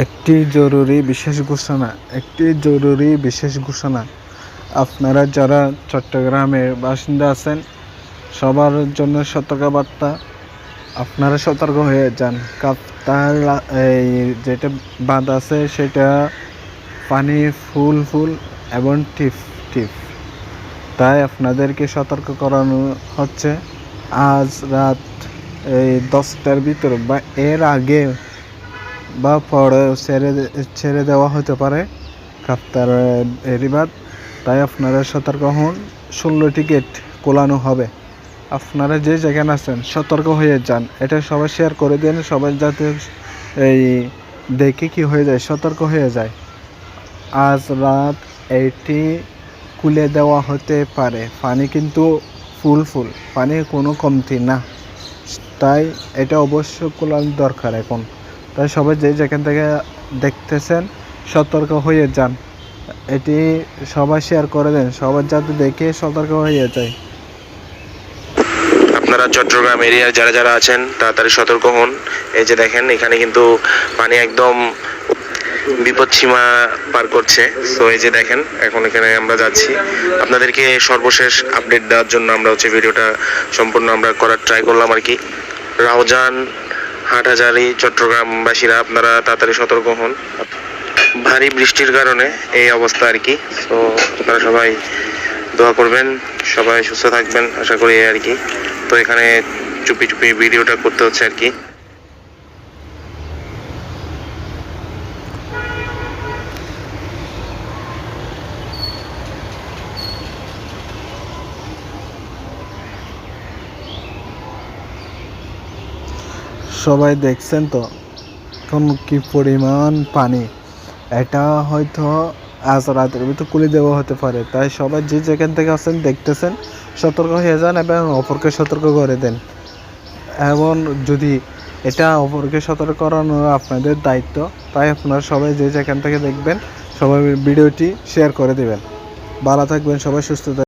একটি জরুরি বিশেষ ঘোষণা। আপনারা যারা চট্টগ্রামের বাসিন্দা আছেন সবার জন্য সতর্কবার্তা। আপনারা সতর্ক হয়ে যান। কাপ্তাই এই যেটা বাঁধ আছে সেটা পানি ফুল এবং টিপ। তাই আপনাদেরকে সতর্ক করানো হচ্ছে। আজ রাত 10টার ভিতরে বা এর আগে বা পরে ছেড়ে দেওয়া হতে পারে কাপ্তাই বেড়িবাঁধ। তাই আপনারা সতর্ক হন। 16টি গেট খোলানো হবে। আপনারা যে যেখানে আছেন সতর্ক হয়ে যান। এটা সবাই শেয়ার করে দেন, সবাই যাতে দেখে কি হয়ে যায়, সতর্ক হয়ে যায়। আজ রাত এটি খুলে দেওয়া হতে পারে। পানি কিন্তু ফুল, পানি কোনো কমতি না। তাই এটা অবশ্য খোলানো দরকার এখন। তাই সবাই যে যেখান থেকে দেখতেছেন সতর্ক হয়ে যান। এটি সবাই শেয়ার করে দেন, সবাই যাতে দেখে সতর্ক হয়ে যায়। আপনারা চট্টগ্রাম এরিয়ার যারা আছেন তাড়াতাড়ি সতর্ক হন। এই যে দেখেন এখানে কিন্তু পানি একদম বিপদ সীমা পার করছে। তো এই যে দেখেন এখন এখানে আমরা যাচ্ছি। আপনাদেরকে সর্বশেষ আপডেট দেওয়ার জন্য আমরা ভিডিওটা সম্পূর্ণ আমরা করার ট্রাই করলাম আর কি। রাউজান, হাটহাজারী চট্টগ্রামবাসীরা আপনারা তাড়াতাড়ি সতর্ক হন। ভারী বৃষ্টির কারণে এই অবস্থা আর কি। তো আপনারা সবাই দোয়া করবেন, সবাই সুস্থ থাকবেন আশা করি আর কি। তো এখানে চুপি ভিডিওটা করতে হচ্ছে আর কি। সবাই দেখছেন তো এখন কি পরিমাণ পানি। এটা হয়তো আজ রাতের ভিতর খুলে দেওয়া হতে পারে। তাই সবাই যে যেখান থেকে আছেন দেখতেছেন সতর্ক হয়ে যান এবং অপরকে সতর্ক করে দেন। এবং যদি এটা অপরকে সতর্ক করানো আপনাদের দায়িত্ব। তাই আপনারা সবাই যে যেখান থেকে দেখবেন সবাই ভিডিওটি শেয়ার করে দেবেন। ভালো থাকবেন, সবাই সুস্থ থাকবেন।